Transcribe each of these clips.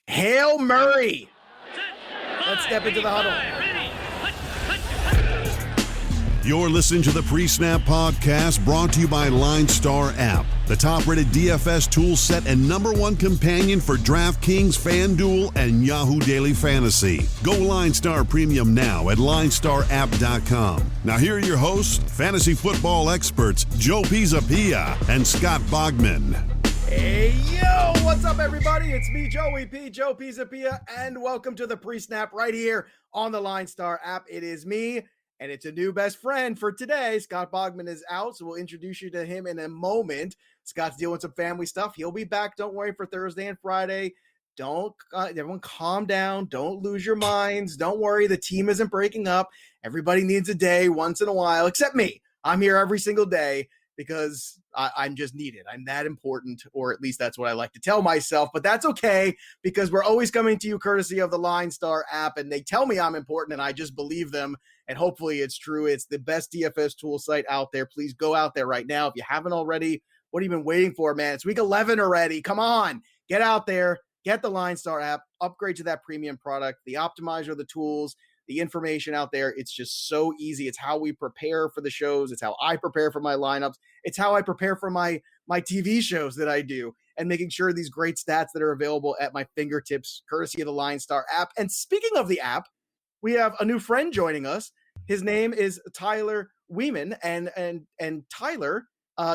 Hail Murray. Let's step into the huddle. You're listening to the PreSnap Podcast, brought to you by LineStar app, the top-rated DFS tool set and #1 companion for DraftKings, FanDuel, and Yahoo Daily Fantasy. Go LineStar Premium now at LineStarApp.com. Now here are your hosts, fantasy football experts Joe Pisapia and Scott Bogman. Hey, yo, what's up, everybody? It's me, Joey P, Joe Pisapia, and welcome to the PreSnap right here on the LineStar app. It is me. And it's a new best friend for today. Scott Bogman is out, so we'll introduce you to him in a moment. Scott's dealing with some family stuff. He'll be back. Don't worry, for Thursday and Friday. Everyone calm down. Don't lose your minds. Don't worry. The team isn't breaking up. Everybody needs a day once in a while, except me. I'm here every single day because I'm just needed. I'm that important, or at least that's what I like to tell myself. But that's okay, because we're always coming to you courtesy of the LineStar app, and they tell me I'm important, and I just believe them. And hopefully it's true. It's the best DFS tool site out there. Please go out there right now. If you haven't already, what have you been waiting for, man? It's week 11 already. Come on, get out there, get the LineStar app, upgrade to that premium product, the optimizer, the tools, the information out there. It's just so easy. It's how we prepare for the shows. It's how I prepare for my lineups. It's how I prepare for my TV shows that I do, and making sure these great stats that are available at my fingertips, courtesy of the LineStar app. And speaking of the app, we have a new friend joining us. His name is Tyler Weeman. And Tyler,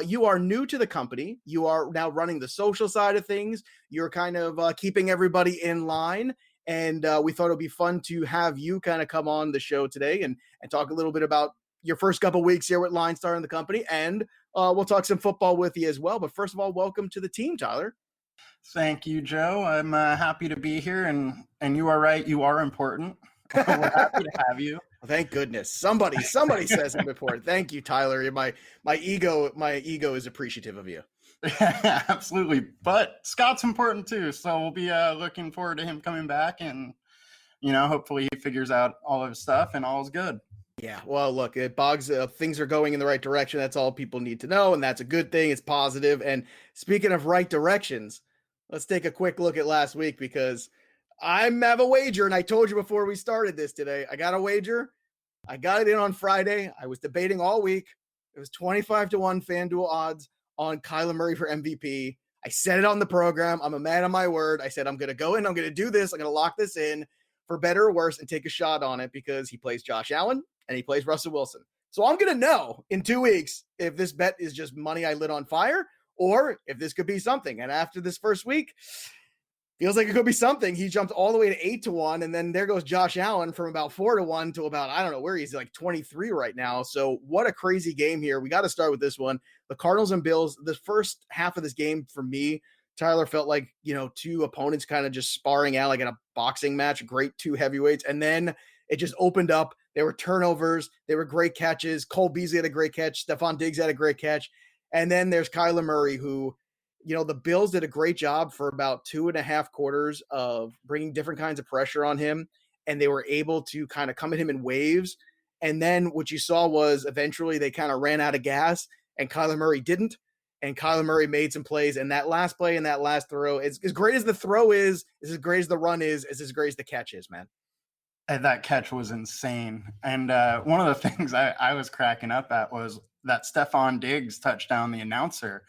you are new to the company. You are now running the social side of things. You're kind of keeping everybody in line. And we thought it would be fun to have you kind of come on the show today and talk a little bit about your first couple weeks here with LineStar and the company. And we'll talk some football with you as well. But first of all, welcome to the team, Tyler. Thank you, Joe. I'm happy to be here. And you are right. You are important. We're happy to have you. Thank goodness. Somebody says it before. Thank you, Tyler. My ego is appreciative of you. Yeah, absolutely. But Scott's important too. So we'll be looking forward to him coming back, and hopefully he figures out all of his stuff and all is good. Yeah. Well, look, Boggs, things are going in the right direction. That's all people need to know, and that's a good thing. It's positive. And speaking of right directions, let's take a quick look at last week, because I have a wager, and I told you before we started this today, I got a wager. I got it in on Friday. I was debating all week. It was 25-1 FanDuel odds on Kyler Murray for MVP. I said it on the program. I'm a man of my word. I said, I'm going to go in. I'm going to do this. I'm going to lock this in for better or worse and take a shot on it, because he plays Josh Allen and he plays Russell Wilson. So I'm going to know in 2 weeks if this bet is just money I lit on fire, or if this could be something. And after this first week, feels like it could be something. He jumped all the way to 8-1, and then there goes Josh Allen from about 4-1 to about, I don't know where he's, like 23 right now. So what a crazy game here. We got to start with this one. The Cardinals and Bills, the first half of this game for me, Tyler, felt like, two opponents kind of just sparring out like in a boxing match, great two heavyweights. And then it just opened up. There were turnovers. There were great catches. Cole Beasley had a great catch. Stephon Diggs had a great catch. And then there's Kyler Murray, who, the Bills did a great job for about 2.5 quarters of bringing different kinds of pressure on him, and they were able to kind of come at him in waves. And then what you saw was eventually they kind of ran out of gas, and Kyler Murray didn't. And Kyler Murray made some plays, and that last play and that last throw, as great as the throw is as great as the run is as great as the catch is, man. And that catch was insane. And one of the things I was cracking up at was that Stephon Diggs touchdown. The announcer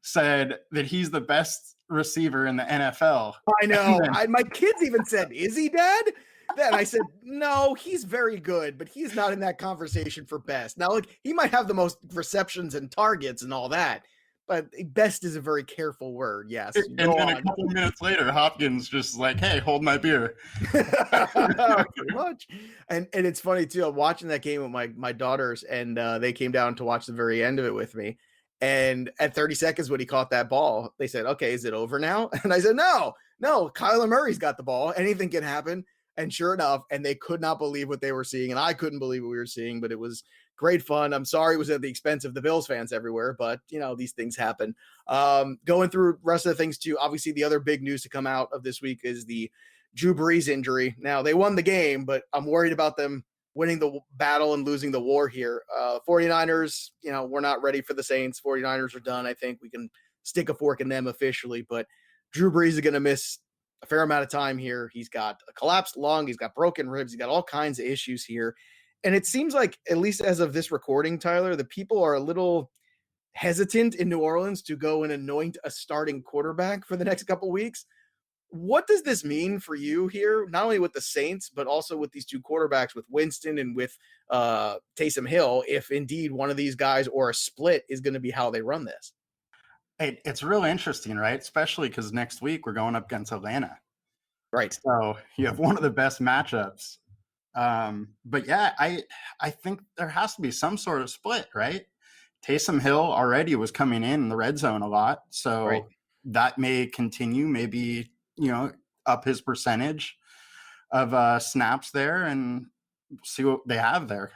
said that he's the best receiver in the NFL. I know. My kids even said, "Is he, Dad?" Then I said, "No, he's very good, but he's not in that conversation for best." Now, look, he might have the most receptions and targets and all that, but best is a very careful word. Yes. And then a couple minutes later, Hopkins just like, "Hey, hold my beer." Pretty much. And it's funny too. I'm watching that game with my daughters, and they came down to watch the very end of it with me. And at 30 seconds when he caught that ball, they said, "Okay, is it over now?" And I said, no, Kyler Murray's got the ball. Anything can happen. And sure enough, and they could not believe what they were seeing. And I couldn't believe what we were seeing, but it was great fun. I'm sorry it was at the expense of the Bills fans everywhere, but these things happen. Going through rest of the things too. Obviously, the other big news to come out of this week is the Drew Brees injury. Now, they won the game, but I'm worried about them winning the battle and losing the war here. 49ers, we're not ready for the Saints. 49ers are done. I think we can stick a fork in them officially, but Drew Brees is going to miss a fair amount of time here. He's got a collapsed lung. He's got broken ribs. He's got all kinds of issues here. And it seems like, at least as of this recording, Tyler, the people are a little hesitant in New Orleans to go and anoint a starting quarterback for the next couple weeks. What does this mean for you here, not only with the Saints, but also with these two quarterbacks, with Winston and with Taysom Hill, if indeed one of these guys or a split is going to be how they run this? It's really interesting, right? Especially because next week we're going up against Atlanta. Right. So you have one of the best matchups. But yeah, I think there has to be some sort of split, right? Taysom Hill already was coming in the red zone a lot. So that may continue, maybe, up his percentage of snaps there and see what they have there.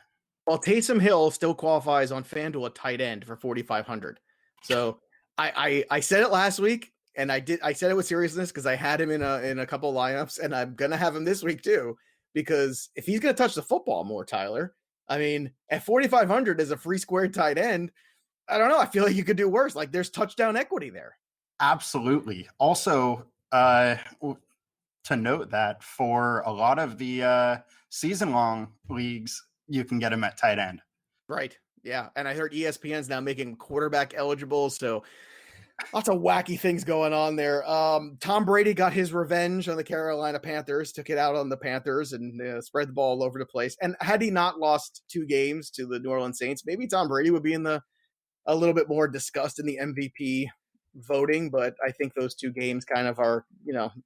Well, Taysom Hill still qualifies on FanDuel at tight end for 4,500. So I said it last week, and I said it with seriousness because I had him in a couple of lineups, and I'm gonna have him this week too, because if he's gonna touch the football more, Tyler, I mean, at 4,500 as a free square tight end, I don't know. I feel like you could do worse. Like, there's touchdown equity there. Absolutely. Also, to note that for a lot of the season-long leagues, you can get him at tight end. Right. Yeah. And I heard ESPN's now making quarterback eligible. So lots of wacky things going on there. Tom Brady got his revenge on the Carolina Panthers, took it out on the Panthers and spread the ball all over the place. And had he not lost 2 games to the New Orleans Saints, maybe Tom Brady would be a little bit more discussed in the MVP voting, but I think those 2 games kind of are,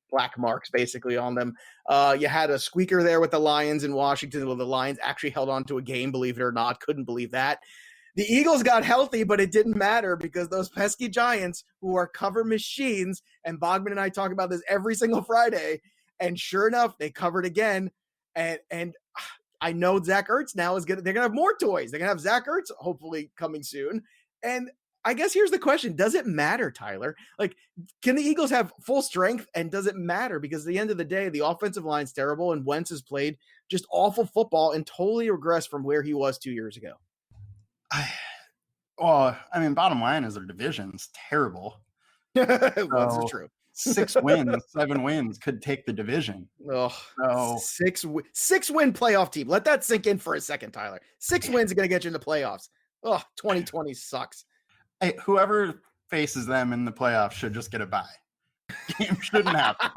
black marks basically on them. You had a squeaker there with the Lions in Washington. Well, the Lions actually held on to a game, believe it or not. Couldn't believe that. The Eagles got healthy, but it didn't matter because those pesky Giants, who are cover machines, and Bogman and I talk about this every single Friday, and sure enough, they covered again. And I know Zach Ertz now they're going to have more toys. They're going to have Zach Ertz hopefully coming soon. And I guess here's the question. Does it matter, Tyler? Like, can the Eagles have full strength, and does it matter? Because at the end of the day, the offensive line's terrible, and Wentz has played just awful football and totally regressed from where he was 2 years ago. Bottom line is their division's terrible. This is true. 6 wins, 7 wins could take the division. Oh, 6 win playoff team. Let that sink in for a second, Tyler. 6 wins are going to get you in the playoffs. 2020 sucks. Hey, whoever faces them in the playoffs should just get a bye. Game shouldn't happen.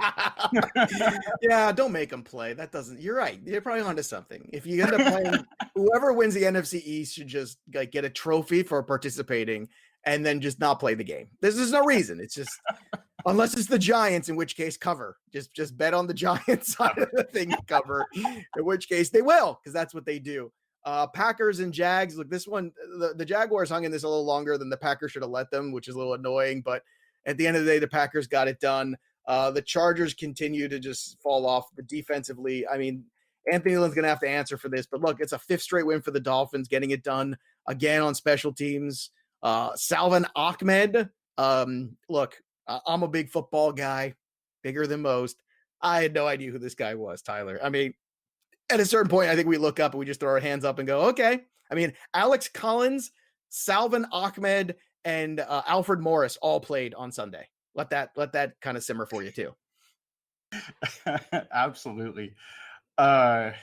Yeah, don't make them play. That doesn't. You're right. You're probably onto something. If you end up playing, whoever wins the NFC East should just get a trophy for participating, and then just not play the game. There's no reason. It's just unless it's the Giants, in which case cover. Just bet on the Giants side of the thing to cover. In which case they will, because that's what they do. Packers and Jags. Look, this one, the Jaguars hung in this a little longer than the Packers should have let them, which is a little annoying. But at the end of the day, the Packers got it done. The Chargers continue to just fall off. But defensively, I mean, Anthony Lynn's going to have to answer for this. But look, it's a 5th straight win for the Dolphins, getting it done again on special teams. Salvon Ahmed. Look, I'm a big football guy, bigger than most. I had no idea who this guy was, Tyler. I mean, at a certain point, I think we look up and we just throw our hands up and go, okay. I mean, Alex Collins, Salvon Ahmed, and Alfred Morris all played on Sunday. Let that kind of simmer for you too. Absolutely. Sports,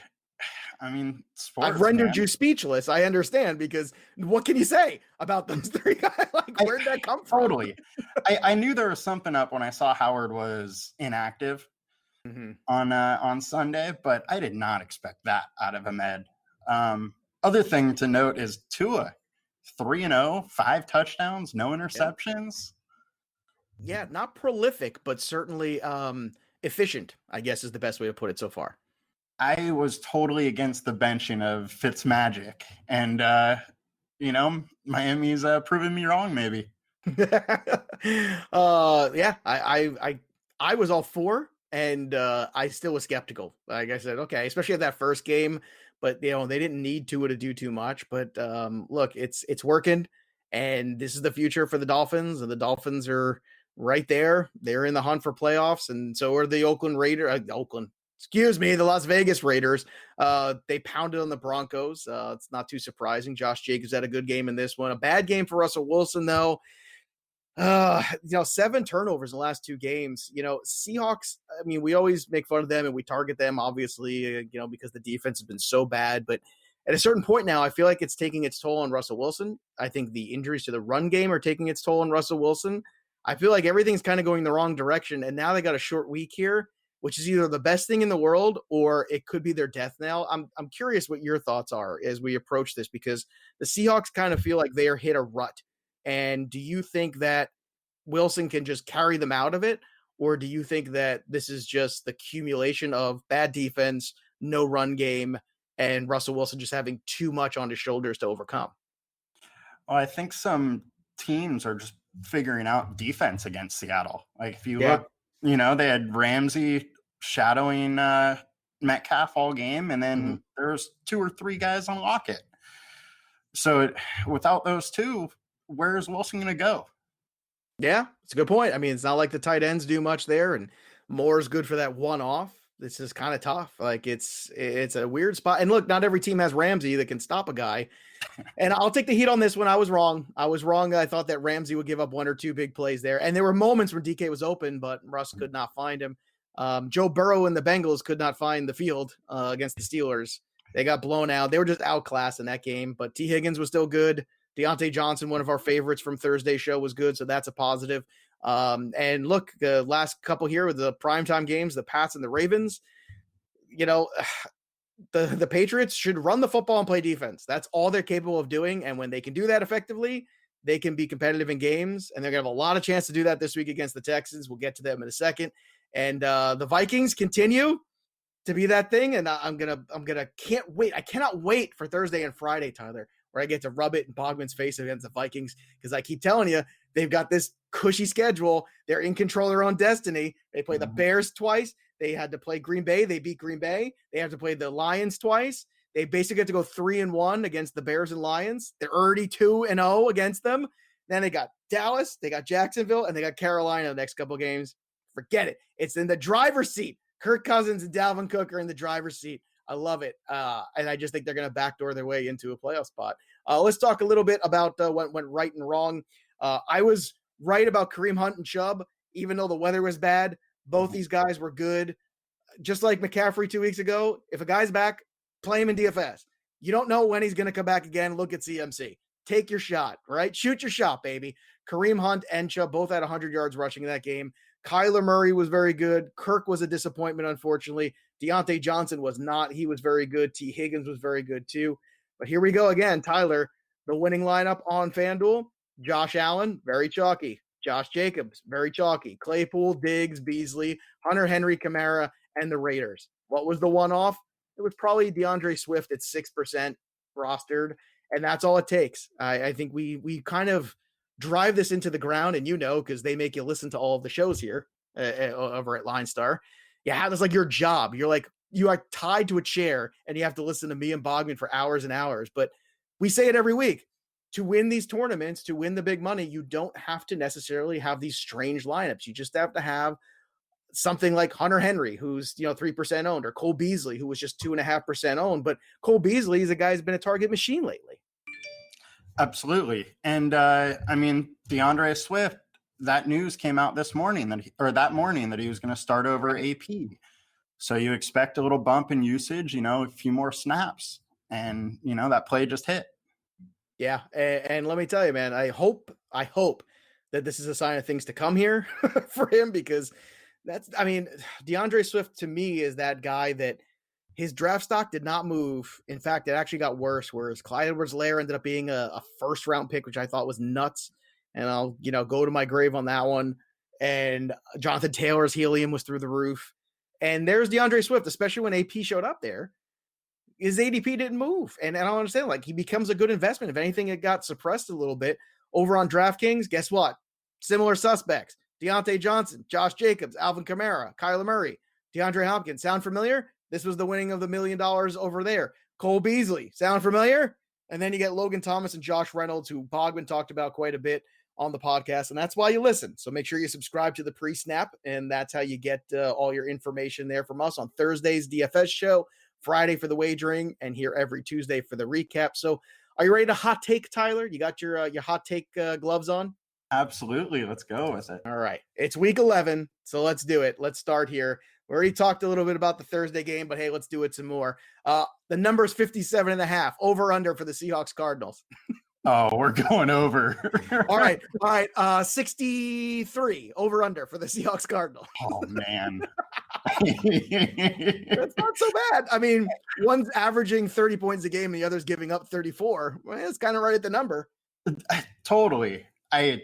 I've rendered you speechless. I understand, because what can you say about those 3 guys? Like, where'd that come from? Totally. I knew there was something up when I saw Howard was inactive. On Sunday, but I did not expect that out of Ahmed. Other thing to note is Tua, 3-0, 5 touchdowns, no interceptions. Yeah, not prolific, but certainly efficient, I guess is the best way to put it so far. I was totally against the benching of Fitzmagic, and Miami's proven me wrong, maybe. I was all for. And I still was skeptical. Like I said, okay, especially at that first game, but they didn't need Tua to do too much. But look, it's working, and this is the future for the Dolphins, and the Dolphins are right there. They're in the hunt for playoffs, and so are the the Las Vegas Raiders. They pounded on the Broncos. It's not too surprising. Josh Jacobs had a good game in this one. A bad game for Russell Wilson, though. 7 turnovers in the last 2 games. Seahawks, I mean, we always make fun of them and we target them, obviously, because the defense has been so bad. But at a certain point now, I feel like it's taking its toll on Russell Wilson. I think the injuries to the run game are taking its toll on Russell Wilson. I feel like everything's kind of going the wrong direction. And now they got a short week here, which is either the best thing in the world or it could be their death knell. I'm curious what your thoughts are as we approach this, because the Seahawks kind of feel like they are hit a rut. And do you think that Wilson can just carry them out of it? Or do you think that this is just the accumulation of bad defense, no run game, and Russell Wilson just having too much on his shoulders to overcome? Well, I think some teams are just figuring out defense against Seattle. Like if you Yeah. look, they had Ramsey shadowing Metcalf all game, and then there's 2 or 3 guys on Lockett. So without those two, where's Wilson going to go? Yeah, it's a good point. I mean, it's not like the tight ends do much there, and Moore's good for that one-off. This is kind of tough. Like it's a weird spot. And look, not every team has Ramsey that can stop a guy. And I'll take the heat on this one. I was wrong. I thought that Ramsey would give up 1 or 2 big plays there. And there were moments when DK was open, but Russ could not find him. Joe Burrow and the Bengals could not find the field against the Steelers. They got blown out. They were just outclassed in that game, but T. Higgins was still good. Deontay Johnson, one of our favorites from Thursday's show, was good, so that's a positive. And look, the last couple here with the primetime games, the Pats and the Ravens, the Patriots should run the football and play defense. That's all they're capable of doing, and when they can do that effectively, they can be competitive in games, and they're going to have a lot of chance to do that this week against the Texans. We'll get to them in a second. And the Vikings continue to be that thing, and can't wait. I cannot wait for Thursday and Friday, Tyler, where I get to rub it in Bogman's face against the Vikings, because I keep telling you, they've got this cushy schedule. They're in control of their own destiny. They play the Bears twice. They had to play Green Bay. They beat Green Bay. They have to play the Lions twice. They basically get to go 3-1 against the Bears and Lions. They're already 2-0 against them. Then they got Dallas, they got Jacksonville, and they got Carolina the next couple of games. Forget it. It's in the driver's seat. Kirk Cousins and Dalvin Cook are in the driver's seat. I love it. And I just think they're going to backdoor their way into a playoff spot. Let's talk a little bit about what went right and wrong. I was right about Kareem Hunt and Chubb, even though the weather was bad. Both these guys were good. Just like McCaffrey 2 weeks ago, if a guy's back, play him in DFS. You don't know when he's going to come back again. Look at CMC. Take your shot, right? Shoot your shot, baby. Kareem Hunt and Chubb both had 100 yards rushing in that game. Kyler Murray was very good. Kirk was a disappointment, unfortunately. Deontay Johnson was not. He was very good. T. Higgins was very good, too. But here we go again, Tyler. The winning lineup on FanDuel: Josh Allen, very chalky. Josh Jacobs, very chalky. Claypool, Diggs, Beasley, Hunter Henry, Kamara, and the Raiders. What was the one-off? It was probably DeAndre Swift at 6% rostered, and that's all it takes. I think we kind of drive this into the ground, and because they make you listen to all of the shows here over at LineStar. Yeah, that's like your job. You are tied to a chair, and you have to listen to me and Bogman for hours and hours. But we say it every week. To win these tournaments, to win the big money, you don't have to necessarily have these strange lineups. You just have to have something like Hunter Henry, who's 3% owned, or Cole Beasley, who was just 2.5% owned. But Cole Beasley is a guy who's been a target machine lately. Absolutely. And DeAndre Swift, that news came out that morning that he was going to start over AP. So you expect a little bump in usage, a few more snaps, and that play just hit. Yeah, and let me tell you, man, I hope that this is a sign of things to come here for him, because DeAndre Swift to me is that guy that his draft stock did not move. In fact, it actually got worse, whereas Clyde Edwards-Helaire ended up being a first-round pick, which I thought was nuts, and I'll go to my grave on that one. And Jonathan Taylor's helium was through the roof. And there's DeAndre Swift, especially when AP showed up there. His ADP didn't move. And I don't understand. He becomes a good investment. If anything, it got suppressed a little bit. Over on DraftKings, guess what? Similar suspects. Deontay Johnson, Josh Jacobs, Alvin Kamara, Kyler Murray, DeAndre Hopkins. Sound familiar? This was the winning of the $1 million over there. Cole Beasley. Sound familiar? And then you get Logan Thomas and Josh Reynolds, who Bogman talked about quite a bit on the podcast. And that's why you listen. So make sure you subscribe to the PreSnap. And that's how you get all your information there from us on Thursday's DFS show, Friday for the wagering, and here every Tuesday for the recap. So are you ready to hot take, Tyler? You got your hot take gloves on? Absolutely. Let's go with it. All right. It's week 11, so let's do it. Let's start here. We already talked a little bit about the Thursday game, but hey, let's do it some more. The number is 57.5, over under for the Seahawks Cardinals. Oh, we're going over. All right. 63 over under for the Seahawks Cardinals. Oh, man. That's not so bad. I mean, one's averaging 30 points a game and the other's giving up 34. Well, it's kind of right at the number. Totally. I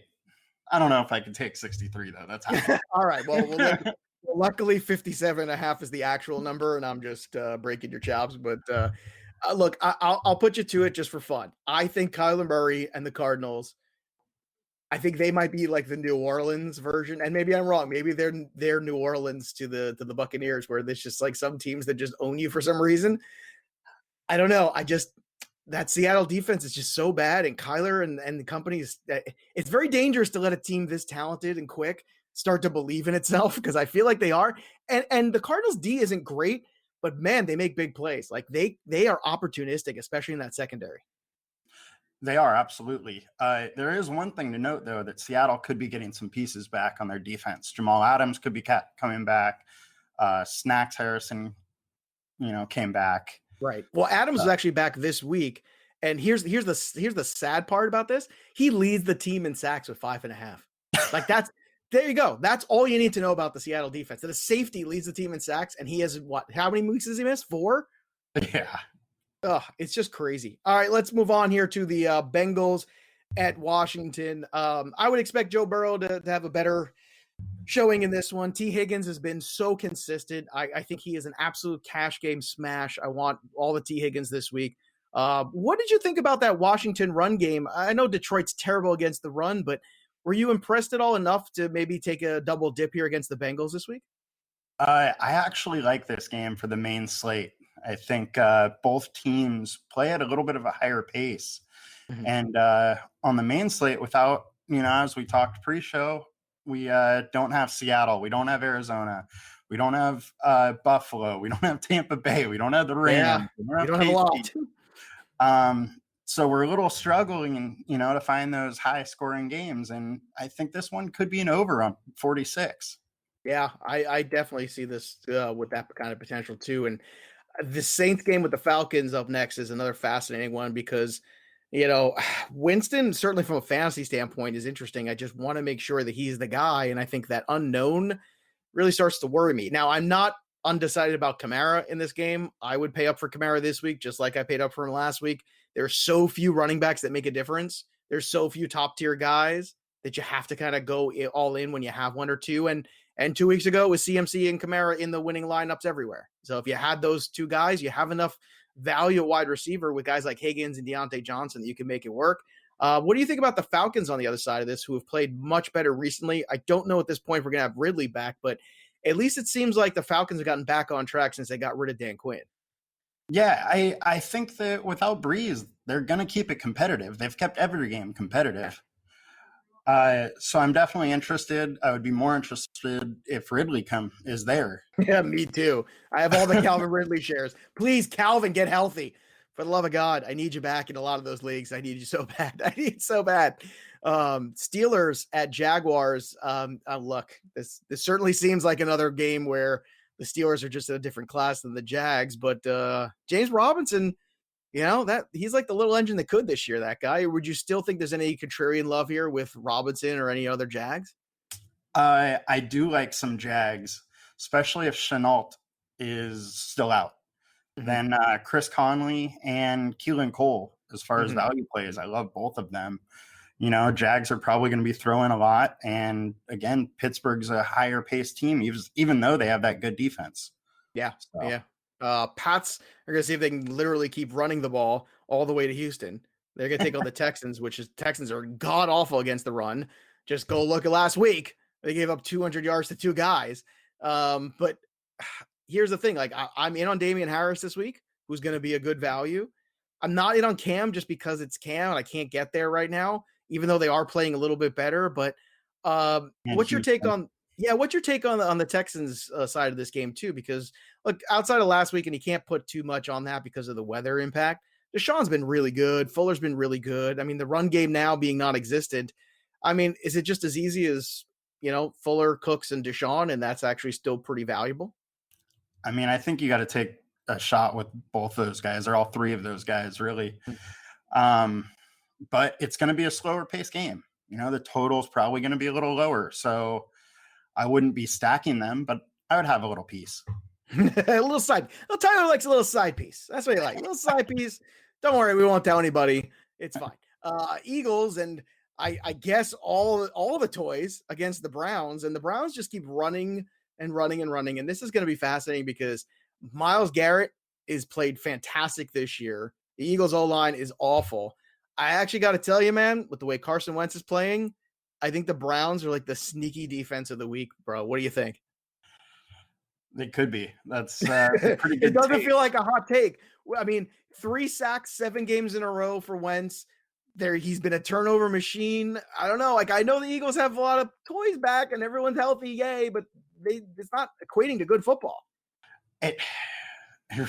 don't know if I can take 63 though. That's high. All right. Well, luckily 57.5 is the actual number, and I'm just breaking your chops. But look, I'll put you to it just for fun. I think Kyler Murray and the Cardinals, I think they might be like the New Orleans version, and maybe I'm wrong. Maybe they're New Orleans to the Buccaneers, where there's just like some teams that just own you for some reason. I don't know. That Seattle defense is just so bad, and Kyler and the companies, it's very dangerous to let a team this talented and quick start to believe in itself, because I feel like they are. And the Cardinals D isn't great, but man, they make big plays. Like they are opportunistic, especially in that secondary. They are, absolutely. There is one thing to note, though, that Seattle could be getting some pieces back on their defense. Jamal Adams could be coming back. Snacks Harrison, came back. Right. Well, Adams is actually back this week, and here's the sad part about this. He leads the team in sacks with 5.5. Like there you go. That's all you need to know about the Seattle defense. That a safety leads the team in sacks, and he has how many weeks does he miss? 4? Yeah. Oh, it's just crazy. All right, let's move on here to the Bengals at Washington. I would expect Joe Burrow to have a better showing in this one. T. Higgins has been so consistent. I think he is an absolute cash game smash. I want all the T. Higgins this week. What did you think about that Washington run game? I know Detroit's terrible against the run, but were you impressed at all enough to maybe take a double dip here against the Bengals this week? I actually like this game for the main slate. I think both teams play at a little bit of a higher pace. Mm-hmm. And on the main slate, without, as we talked pre-show, we don't have Seattle. We don't have Arizona. We don't have Buffalo. We don't have Tampa Bay. We don't have the Rams. Yeah, we don't have a lot. So we're a little struggling, to find those high-scoring games. And I think this one could be an over on 46. Yeah, I definitely see this with that kind of potential too. And the Saints game with the Falcons up next is another fascinating one because, Winston, certainly from a fantasy standpoint, is interesting. I just want to make sure that he's the guy. And I think that unknown really starts to worry me. Now, I'm not undecided about Kamara in this game. I would pay up for Kamara this week, just like I paid up for him last week. There's so few running backs that make a difference. There's so few top tier guys that you have to kind of go all in when you have one or two. And 2 weeks ago, it was CMC and Kamara in the winning lineups everywhere. So if you had those two guys, you have enough value at wide receiver with guys like Higgins and Deontay Johnson that you can make it work. What do you think about the Falcons on the other side of this, who have played much better recently? I don't know at this point if we're going to have Ridley back, but at least it seems like the Falcons have gotten back on track since they got rid of Dan Quinn. Yeah, I think that without Breeze, they're going to keep it competitive. They've kept every game competitive. So I'm definitely interested. I would be more interested if Ridley is there. Yeah, me too. I have all the Calvin Ridley shares. Please, Calvin, get healthy. For the love of God, I need you back in a lot of those leagues. I need you so bad. I need so bad. Steelers at Jaguars. Look, this certainly seems like another game where the Steelers are just in a different class than the Jags. But James Robinson, that he's like the little engine that could this year, that guy. Or would you still think there's any contrarian love here with Robinson or any other Jags? I do like some Jags, especially if Chenault is still out. Mm-hmm. Then Chris Conley and Keelan Cole, as far as value plays, I love both of them. Jags are probably going to be throwing a lot. And again, Pittsburgh's a higher paced team, even though they have that good defense. Yeah. So. Yeah. Pats are going to see if they can literally keep running the ball all the way to Houston. They're going to take on the Texans, Texans are god awful against the run. Just go look at last week. They gave up 200 yards to two guys. But here's the thing. Like I'm in on Damian Harris this week, who's going to be a good value. I'm not in on Cam just because it's Cam and I can't get there right now, even though they are playing a little bit better. But what's your take on the Texans side of this game too? Because look, outside of last week, and you can't put too much on that because of the weather impact, Deshaun's been really good. Fuller's been really good. I mean, the run game now being non-existent, I mean, is it just as easy as, Fuller, Cooks, and Deshaun, and that's actually still pretty valuable? I mean, I think you got to take a shot with both those guys, or all three of those guys, really. But it's going to be a slower paced game. The total is probably going to be a little lower. So I wouldn't be stacking them, but I would have a little piece. A little side. Well, Tyler likes a little side piece. That's what he likes. A little side piece. Don't worry, we won't tell anybody. It's fine. Eagles, and I guess all the toys against the Browns, and the Browns just keep running and running and running. And this is going to be fascinating because Myles Garrett is played fantastic this year. The Eagles O-line is awful. I actually got to tell you, man, with the way Carson Wentz is playing, I think the Browns are like the sneaky defense of the week, bro. What do you think? They could be. That's pretty good. It doesn't feel like a hot take. I mean, 3 sacks, 7 games in a row for Wentz. He's been a turnover machine. I don't know. Like, I know the Eagles have a lot of toys back and everyone's healthy, yay, but it's not equating to good football. It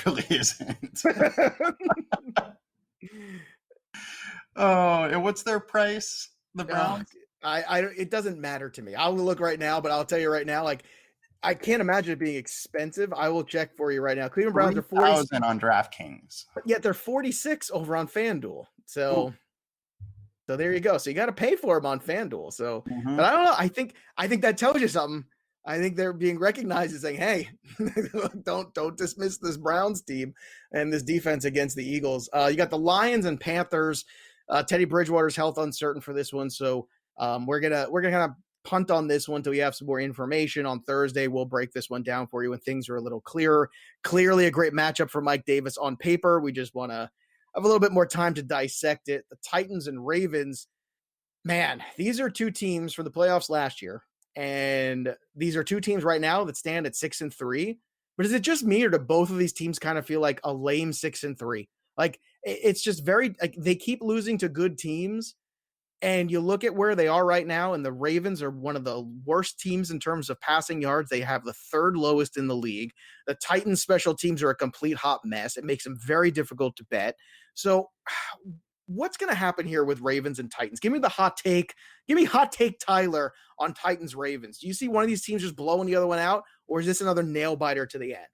really isn't. Oh, and what's their price? The Browns? It doesn't matter to me. I'll look right now, but I'll tell you right now, like, I can't imagine it being expensive. I will check for you right now. Cleveland Browns are 40,000 on DraftKings, but yet they're 46 over on FanDuel. So there you go. So you got to pay for them on FanDuel. So, but I don't know. I think that tells you something. I think they're being recognized as saying, "Hey, don't dismiss this Browns team and this defense against the Eagles." You got the Lions and Panthers. Teddy Bridgewater's health uncertain for this one, so we're gonna kind of punt on this one till we have some more information. On Thursday, we'll break this one down for you when things are a little clearer. Clearly a great matchup for Mike Davis on paper. We just want to have a little bit more time to dissect it. The Titans and Ravens, man, these are two teams for the playoffs last year. And these are two teams right now that stand at 6-3. But is it just me, or do both of these teams kind of feel like a lame 6-3? Like, it's just very, like, they keep losing to good teams. And you look at where they are right now, and the Ravens are one of the worst teams in terms of passing yards. They have the 3rd lowest in the league. The Titans special teams are a complete hot mess. It makes them very difficult to bet. So what's going to happen here with Ravens and Titans? Give me the hot take. Give me hot take Tyler on Titans Ravens. Do you see one of these teams just blowing the other one out, or is this another nail biter to the end?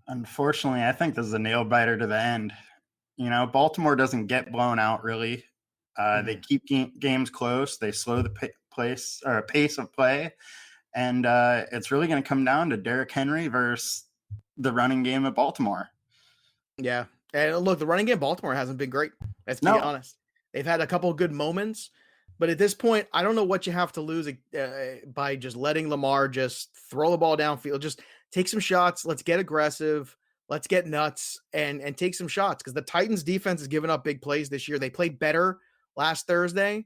Unfortunately, I think this is a nail biter to the end. Baltimore doesn't get blown out really. They keep games close. They slow the pace of play, and it's really going to come down to Derrick Henry versus the running game of Baltimore. Yeah, and look, the running game of Baltimore hasn't been great. Let's be honest. They've had a couple of good moments, but at this point, I don't know what you have to lose by just letting Lamar just throw the ball downfield. Just take some shots. Let's get aggressive. Let's get nuts and take some shots, because the Titans defense has given up big plays this year. They played better last Thursday.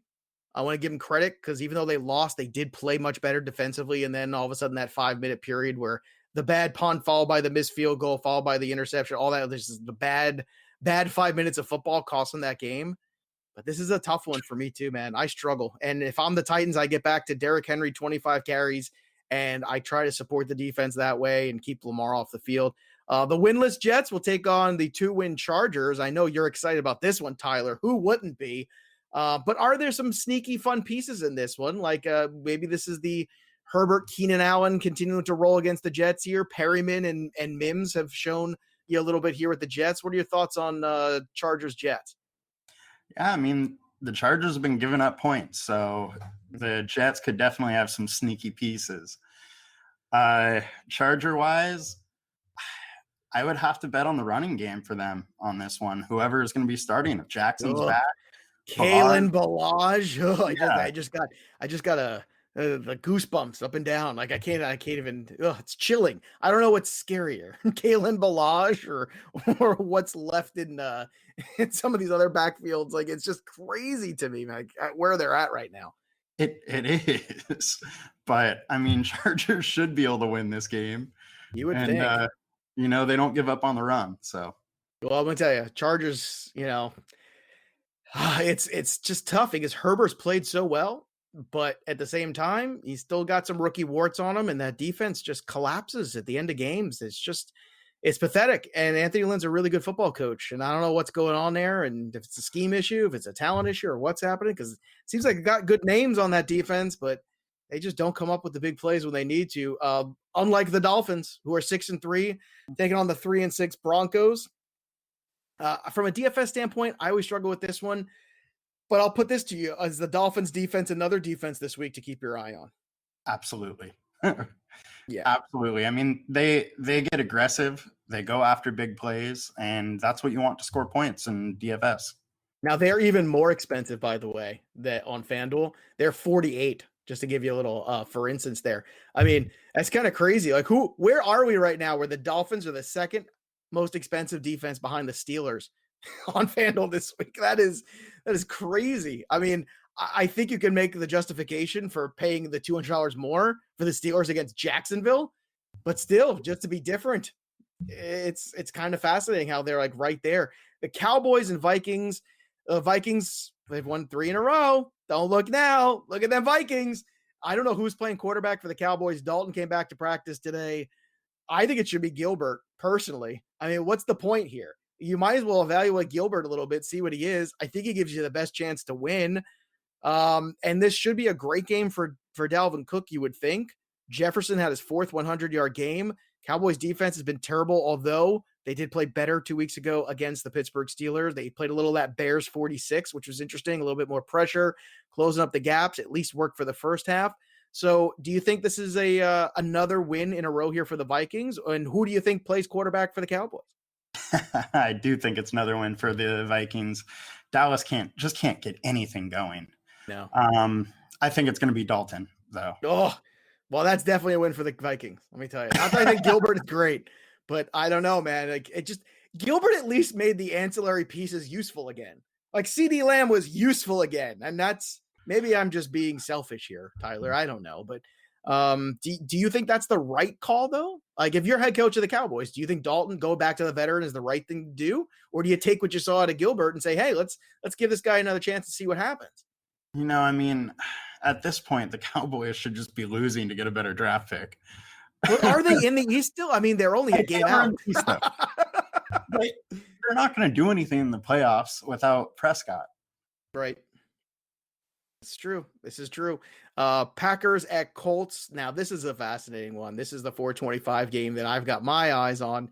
I want to give them credit, because even though they lost, they did play much better defensively. And then all of a sudden, that 5-minute period where the bad punt followed by the missed field goal, followed by the interception, all that, this is the bad 5 minutes of football cost them that game. But this is a tough one for me too, man. I struggle. And if I'm the Titans, I get back to Derrick Henry, 25 carries, and I try to support the defense that way and keep Lamar off the field. The winless Jets will take on the 2-win Chargers. I know you're excited about this one, Tyler. Who wouldn't be? But are there some sneaky fun pieces in this one? Like maybe this is the Herbert, Keenan Allen continuing to roll against the Jets here. Perryman and Mims have shown you a little bit here with the Jets. What are your thoughts on Chargers Jets? Yeah, I mean, the Chargers have been giving up points, so the Jets could definitely have some sneaky pieces. Charger-wise, I would have to bet on the running game for them on this one. Whoever is going to be starting, if Jackson's back. Kalen Balaj. Oh, I just got the goosebumps up and down. Like I can't even. It's chilling. I don't know what's scarier, Kalen Balaj or what's left in some of these other backfields. Like it's just crazy to me, like where they're at right now. It is, but I mean, Chargers should be able to win this game. You would think. They don't give up on the run. So, well, I'm gonna tell you, Chargers. It's just tough because Herbert's played so well, but at the same time, he's still got some rookie warts on him, and that defense just collapses at the end of games. it's pathetic. And Anthony Lynn's a really good football coach. And I don't know what's going on there. And if it's a scheme issue, if it's a talent issue, or what's happening, because it seems like it got good names on that defense, but they just don't come up with the big plays when they need to. Unlike the Dolphins, who are 6-3, taking on the 3-6 Broncos. From a DFS standpoint, I always struggle with this one, but I'll put this to you: as the Dolphins defense, another defense this week to keep your eye on. Absolutely. Yeah, absolutely. I mean, they get aggressive, they go after big plays, and that's what you want to score points in DFS. Now they're even more expensive, by the way, that on FanDuel. They're 48, just to give you a little for instance there. I mean, that's kind of crazy. Like, where are we right now where the Dolphins are the second most expensive defense behind the Steelers on FanDuel this week? That is crazy. I mean, I think you can make the justification for paying the $200 more for the Steelers against Jacksonville, but still, just to be different, it's kind of fascinating how they're like right there. The Cowboys and Vikings, they've won 3 in a row. Don't look now. Look at them Vikings. I don't know who's playing quarterback for the Cowboys. Dalton came back to practice today. I think it should be Gilbert, personally. I mean, what's the point here? You might as well evaluate Gilbert a little bit, see what he is. I think he gives you the best chance to win. And this should be a great game for Dalvin Cook, you would think. Jefferson had his 4th 100-yard game. Cowboys defense has been terrible, although they did play better 2 weeks ago against the Pittsburgh Steelers. They played a little of that Bears 46, which was interesting, a little bit more pressure, closing up the gaps, at least worked for the first half. So do you think this is another win in a row here for the Vikings? And who do you think plays quarterback for the Cowboys? I do think it's another win for the Vikings. Dallas can't get anything going. No. I think it's going to be Dalton, though. Oh, well, that's definitely a win for the Vikings. Let me tell you. Not that I think Gilbert is great, but I don't know, man. Like, Gilbert at least made the ancillary pieces useful again. Like CeeDee Lamb was useful again, and that's, maybe I'm just being selfish here, Tyler. I don't know, but do you think that's the right call though? Like, if you're head coach of the Cowboys, do you think Dalton go back to the veteran is the right thing to do, or do you take what you saw out of Gilbert and say, hey, let's give this guy another chance to see what happens? You know, I mean, at this point, the Cowboys should just be losing to get a better draft pick. But are they in the East still? I mean, they're only a game out. They're not going to do anything in the playoffs without Prescott. Right. It's true. This is true. Packers at Colts. Now, this is a fascinating one. This is the 425 game that I've got my eyes on,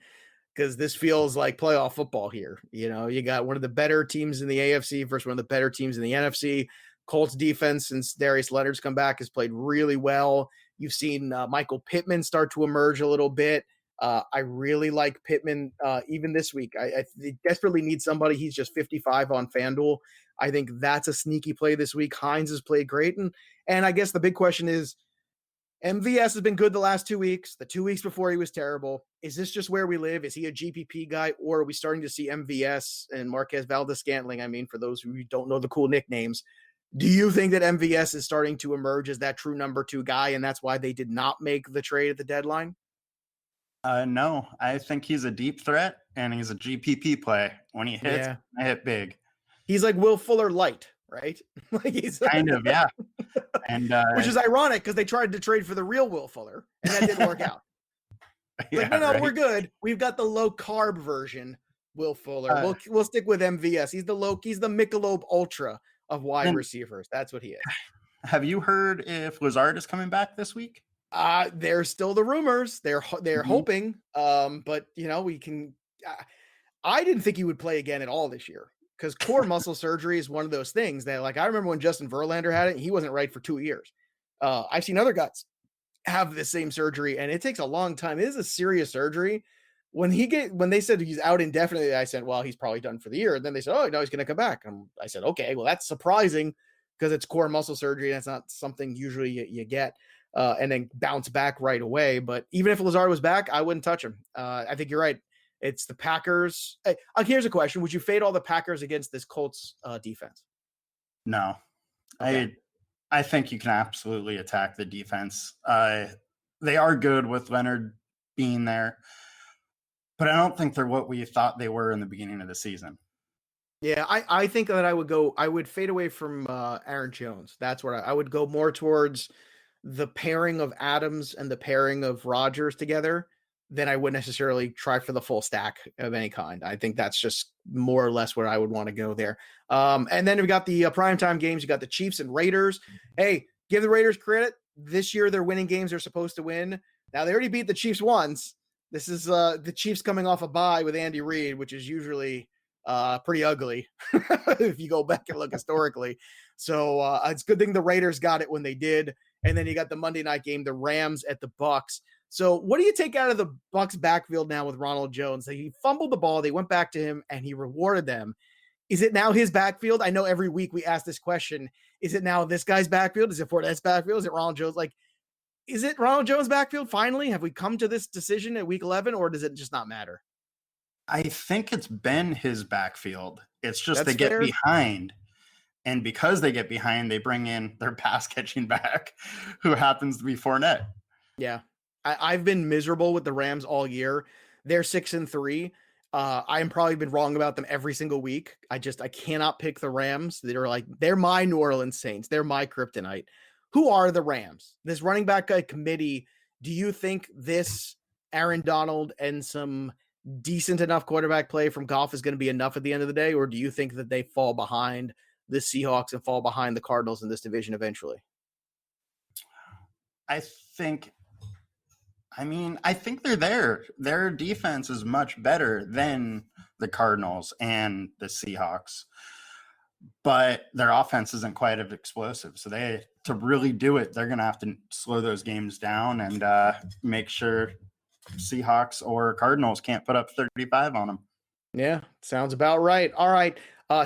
because this feels like playoff football here. You know, you got one of the better teams in the AFC versus one of the better teams in the NFC. Colts defense, since Darius Leonard's come back, has played really well. You've seen Michael Pittman start to emerge a little bit. I really like Pittman even this week. I desperately need somebody. He's just 55 on FanDuel. I think that's a sneaky play this week. Hines has played great. And I guess the big question is, MVS has been good the last 2 weeks. The 2 weeks before he was terrible. Is this just where we live? Is he a GPP guy, or are we starting to see MVS and Marquez Valdes-Scantling? I mean, for those who don't know the cool nicknames, do you think that MVS is starting to emerge as that true number 2 guy, and that's why they did not make the trade at the deadline? No, I think he's a deep threat, and he's a GPP play. When he hits, I hit big. He's like Will Fuller light, right? Like he's kind of, yeah. And which is ironic because they tried to trade for the real Will Fuller, and that didn't work out. Like, no, right. We're good. We've got the low carb version, Will Fuller. We'll stick with MVS. He's the Michelob Ultra of wide receivers. That's what he is. Have you heard if Lazard is coming back this week? There's still the rumors. They're hoping. But you know, we can. I didn't think he would play again at all this year, because core muscle surgery is one of those things that, like, I remember when Justin Verlander had it, and he wasn't right for 2 years. I've seen other guys have the same surgery, and it takes a long time. It is a serious surgery. When they said he's out indefinitely, I said, well, he's probably done for the year. And then they said, oh, no, he's going to come back. And I said, okay, well, that's surprising, because it's core muscle surgery, and it's not something usually you get and then bounce back right away. But even if Lazard was back, I wouldn't touch him. I think you're right. It's the Packers. Here's a question. Would you fade all the Packers against this Colts defense? No. Okay. I think you can absolutely attack the defense. They are good with Leonard being there, but I don't think they're what we thought they were in the beginning of the season. Yeah, I think that I would fade away from Aaron Jones. That's where I would go more towards the pairing of Adams and the pairing of Rodgers together then I wouldn't necessarily try for the full stack of any kind. I think that's just more or less where I would want to go there. And then we got the primetime games. You got the Chiefs and Raiders. Hey, give the Raiders credit. This year, they're winning games they're supposed to win. Now, they already beat the Chiefs once. This is the Chiefs coming off a bye with Andy Reid, which is usually pretty ugly if you go back and look historically. So it's a good thing the Raiders got it when they did. And then you got the Monday night game, the Rams at the Bucs. So what do you take out of the Bucs backfield now with Ronald Jones? He fumbled the ball. They went back to him and he rewarded them. Is it now his backfield? I know every week we ask this question. Is it now this guy's backfield? Is it Fournette's backfield? Is it Ronald Jones? Is it Ronald Jones' backfield finally? Have we come to this decision at week 11 or does it just not matter? I think it's been his backfield. It's just That's they fair. get behind. And because they get behind, they bring in their pass catching back, who happens to be Fournette. Yeah. I've been miserable with the Rams all year. They're 6-3. I've probably been wrong about them every single week. I cannot pick the Rams. They're my New Orleans Saints. They're my kryptonite. Who are the Rams? This running back committee, do you think this Aaron Donald and some decent enough quarterback play from Goff is going to be enough at the end of the day? Or do you think that they fall behind the Seahawks and fall behind the Cardinals in this division eventually? I think they're there. Their defense is much better than the Cardinals and the Seahawks, but their offense isn't quite as explosive. So to really do it, they're going to have to slow those games down and make sure Seahawks or Cardinals can't put up 35 on them. Yeah, sounds about right. All right.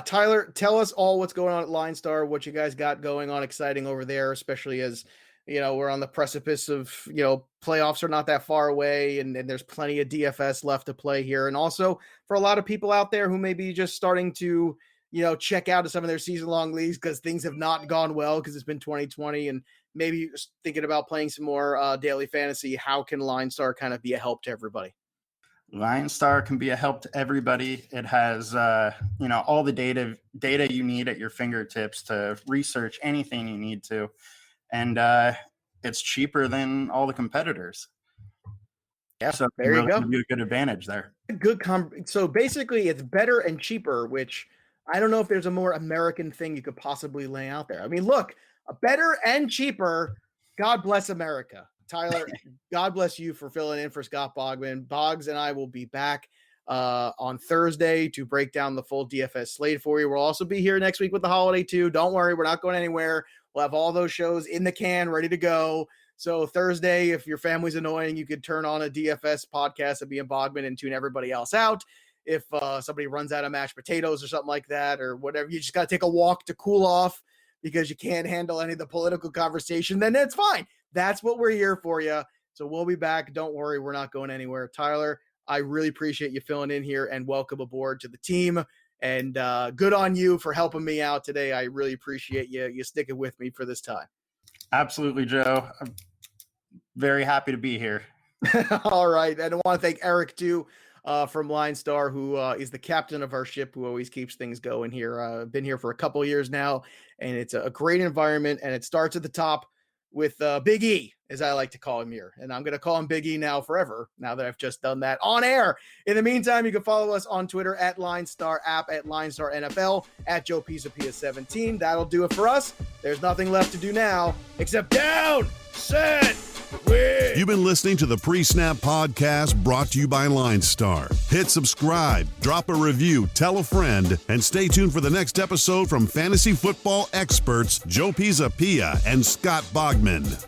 Tyler, tell us all what's going on at LineStar, what you guys got going on exciting over there, especially as we're on the precipice of, playoffs are not that far away and there's plenty of DFS left to play here. And also for a lot of people out there who may be just starting to, check out of some of their season-long leagues because things have not gone well because it's been 2020 and maybe you're thinking about playing some more daily fantasy. How can LineStar kind of be a help to everybody? LineStar can be a help to everybody. It has, all the data you need at your fingertips to research anything you need to. And it's cheaper than all the competitors. Yeah, so there you go. Give you a good advantage there. So basically it's better and cheaper, which I don't know if there's a more American thing you could possibly lay out there. I mean, look, a better and cheaper. God bless America. Tyler, God bless you for filling in for Scott Bogman. Boggs and I will be back on Thursday to break down the full DFS slate for you. We'll also be here next week with the holiday too. Don't worry, we're not going anywhere. We'll have all those shows in the can, ready to go. So Thursday, if your family's annoying, you could turn on a DFS podcast and be in Bogman and tune everybody else out. If somebody runs out of mashed potatoes or something like that or whatever, you just got to take a walk to cool off because you can't handle any of the political conversation, then it's fine. That's what we're here for you. So we'll be back. Don't worry, we're not going anywhere. Tyler, I really appreciate you filling in here and welcome aboard to the team. And good on you for helping me out today. I really appreciate you sticking with me for this time. Absolutely, Joe. I'm very happy to be here. All right. And I want to thank Eric too from LineStar, who is the captain of our ship, who always keeps things going here. Been here for a couple of years now, and it's a great environment. And it starts at the top with Big E, as I like to call him here. And I'm going to call him Big E now forever, now that I've just done that on air. In the meantime, you can follow us on Twitter at LineStar app, at LineStar NFL, at Joe Pisapia 17. That'll do it for us. There's nothing left to do now except down, set, win. You've been listening to the PreSnap Podcast brought to you by LineStar. Hit subscribe, drop a review, tell a friend, and stay tuned for the next episode from fantasy football experts Joe Pisapia and Scott Bogman.